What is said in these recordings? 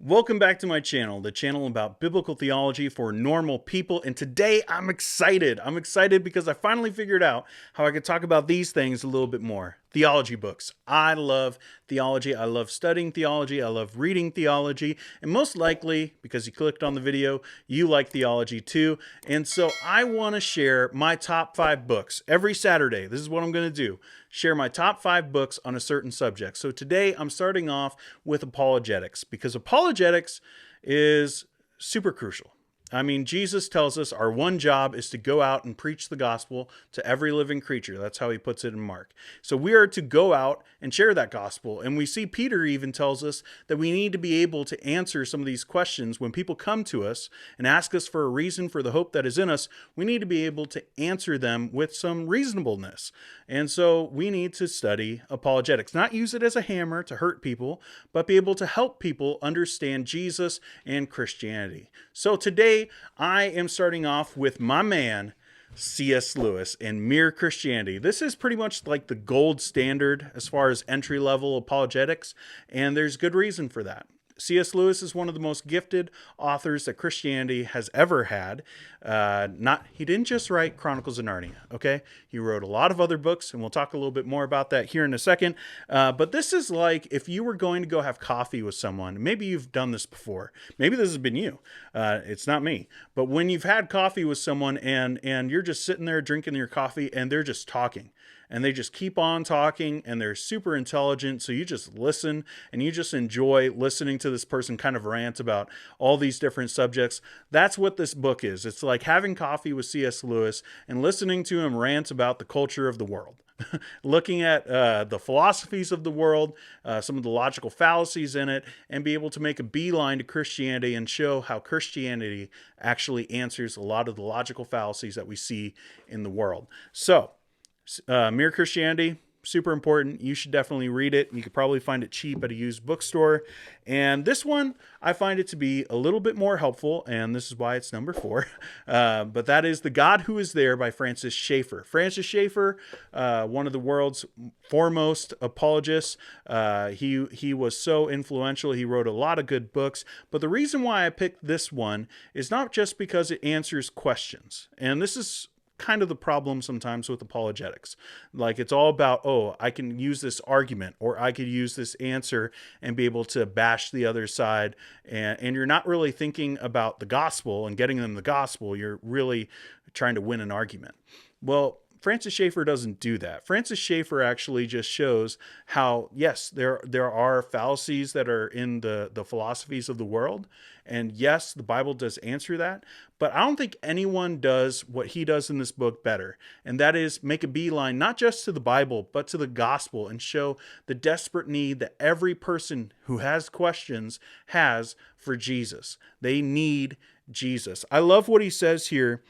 Welcome back to my channel, the channel about biblical theology for normal people. And today I'm excited. I'm excited because I finally figured out how I could talk about these things a little bit more. Theology books. I love theology. I love studying theology. I love reading theology. And most likely, because you clicked on the video, you like theology too. And so I want to share my top 5 books every Saturday. This is what I'm going to do. Share my top 5 books on a certain subject. So today I'm starting off with apologetics because apologetics is super crucial. I mean, Jesus tells us our one job is to go out and preach the gospel to every living creature. That's how he puts it in Mark. So we are to go out and share that gospel. And we see Peter even tells us that we need to be able to answer some of these questions. When people come to us and ask us for a reason for the hope that is in us, we need to be able to answer them with some reasonableness. And so we need to study apologetics, not use it as a hammer to hurt people, but be able to help people understand Jesus and Christianity. So today I am starting off with my man, C.S. Lewis and Mere Christianity. This is pretty much like the gold standard as far as entry-level apologetics, and there's good reason for that. C.S. Lewis is one of the most gifted authors that Christianity has ever had. He didn't just write Chronicles of Narnia, okay? He wrote a lot of other books, and we'll talk a little bit more about that here in a second. But this is like if you were going to go have coffee with someone. Maybe you've done this before. Maybe this has been you. It's not me. But when you've had coffee with someone and you're just sitting there drinking your coffee and they're just talking. And they just keep on talking and they're super intelligent. So you just listen and you just enjoy listening to this person kind of rant about all these different subjects. That's what this book is. It's like having coffee with C.S. Lewis and listening to him rant about the culture of the world. Looking at the philosophies of the world, some of the logical fallacies in it, and be able to make a beeline to Christianity and show how Christianity actually answers a lot of the logical fallacies that we see in the world. So, Mere Christianity, super important. You should definitely read it. You could probably find it cheap at a used bookstore. And this one, I find it to be a little bit more helpful, and this is why it's number 4. But that is The God Who Is There by Francis Schaeffer. Francis Schaeffer, one of the world's foremost apologists. He was so influential. He wrote a lot of good books. But the reason why I picked this one is not just because it answers questions. And this is kind of the problem sometimes with apologetics. Like it's all about, oh, I can use this argument or I could use this answer and be able to bash the other side. And you're not really thinking about the gospel and getting them the gospel. You're really trying to win an argument. Well, Francis Schaeffer doesn't do that. Francis Schaeffer actually just shows how, yes, there are fallacies that are in the philosophies of the world. And yes, the Bible does answer that. But I don't think anyone does what he does in this book better. And that is make a beeline, not just to the Bible, but to the gospel and show the desperate need that every person who has questions has for Jesus. They need Jesus. I love what he says here.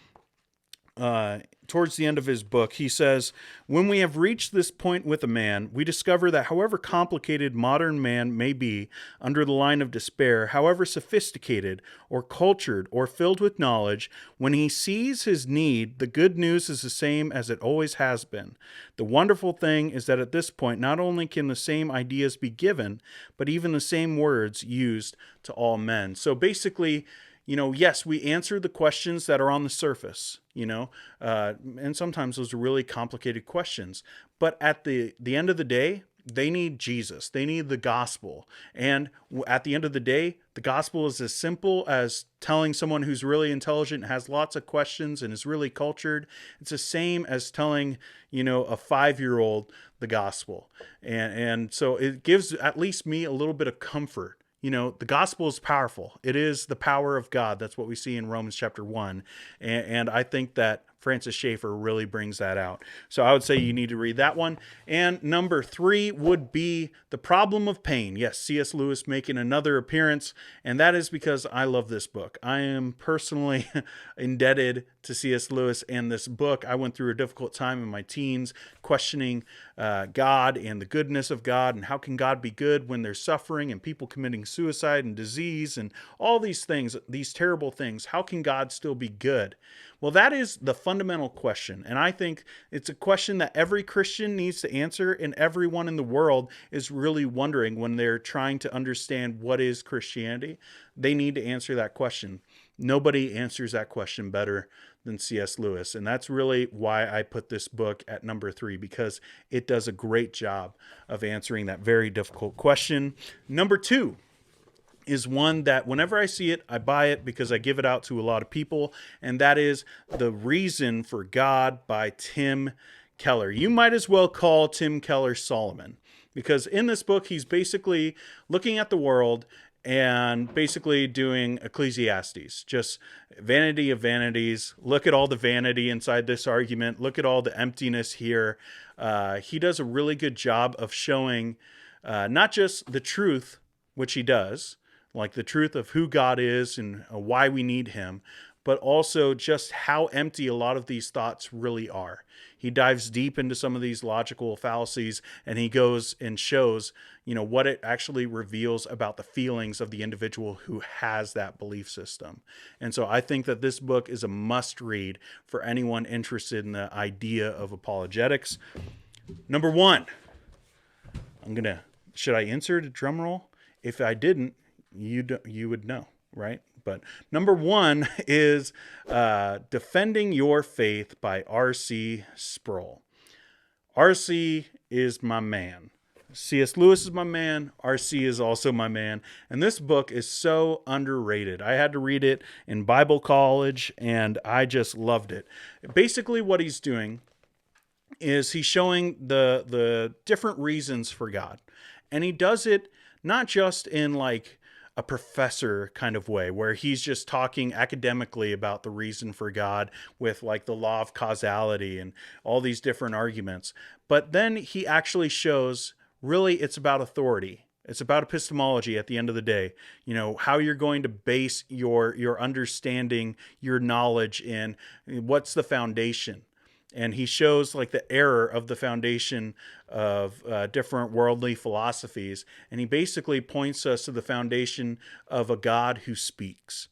Towards the end of his book, he says, when we have reached this point with a man, we discover that however complicated modern man may be under the line of despair, however sophisticated or cultured or filled with knowledge, when he sees his need, the good news is the same as it always has been. The wonderful thing is that at this point, not only can the same ideas be given, but even the same words used to all men. So basically, yes, we answer the questions that are on the surface, and sometimes those are really complicated questions. But at the end of the day, they need Jesus. They need the gospel. And at the end of the day, the gospel is as simple as telling someone who's really intelligent, has lots of questions, and is really cultured. It's the same as telling, a 5-year-old the gospel. And so it gives at least me a little bit of comfort. The gospel is powerful. It is the power of God. That's what we see in Romans chapter 1. And I think that Francis Schaeffer really brings that out. So I would say you need to read that one. And number 3 would be The Problem of Pain. Yes, C.S. Lewis making another appearance. And that is because I love this book. I am personally indebted to C.S. Lewis and this book. I went through a difficult time in my teens, questioning God and the goodness of God, and how can God be good when there's suffering and people committing suicide and disease and all these things, these terrible things. How can God still be good? Well, that is the fundamental question. And I think it's a question that every Christian needs to answer, and everyone in the world is really wondering when they're trying to understand what is Christianity. They need to answer that question. Nobody answers that question better than C.S. Lewis. And that's really why I put this book at number 3, because it does a great job of answering that very difficult question. Number 2 is one that whenever I see it, I buy it because I give it out to a lot of people, and that is The Reason for God by Tim Keller. You might as well call Tim Keller Solomon, because in this book, he's basically looking at the world and basically doing Ecclesiastes, just vanity of vanities. Look at all the vanity inside this argument. Look at all the emptiness here. He does a really good job of showing not just the truth, which he does, like the truth of who God is and why we need him, but also just how empty a lot of these thoughts really are. He dives deep into some of these logical fallacies, and he goes and shows, what it actually reveals about the feelings of the individual who has that belief system. And so I think that this book is a must read for anyone interested in the idea of apologetics. Number 1, should I insert a drum roll? If I didn't, you would know, right? But number 1 is Defending Your Faith by R.C. Sproul. R.C. is my man. C.S. Lewis is my man. R.C. is also my man. And this book is so underrated. I had to read it in Bible college, and I just loved it. Basically, what he's doing is he's showing the different reasons for God. And he does it not just in like a professor kind of way where he's just talking academically about the reason for God with like the law of causality and all these different arguments. But then he actually shows really it's about authority. It's about epistemology at the end of the day. How you're going to base your understanding, your knowledge in, what's the foundation. And he shows like the error of the foundation of different worldly philosophies. And he basically points us to the foundation of a God who speaks.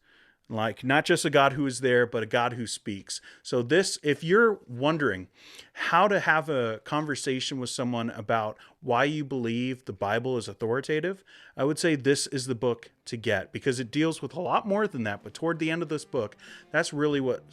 Like not just a God who is there, but a God who speaks. So this, if you're wondering how to have a conversation with someone about why you believe the Bible is authoritative, I would say this is the book to get, because it deals with a lot more than that. But toward the end of this book, that's really what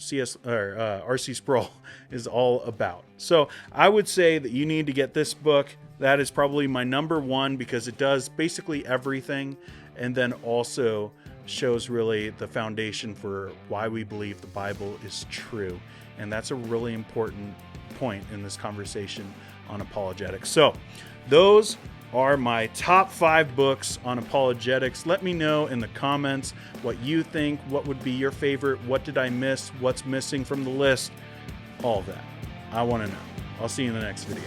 R.C. Sproul is all about. So I would say that you need to get this book. That is probably my number 1 because it does basically everything, and then also shows really the foundation for why we believe the Bible is true. And that's a really important point in this conversation on apologetics. So those are my top 5 books on apologetics. Let me know in the comments what you think, what would be your favorite, what did I miss, what's missing from the list, all of that. I want to know. I'll see you in the next video.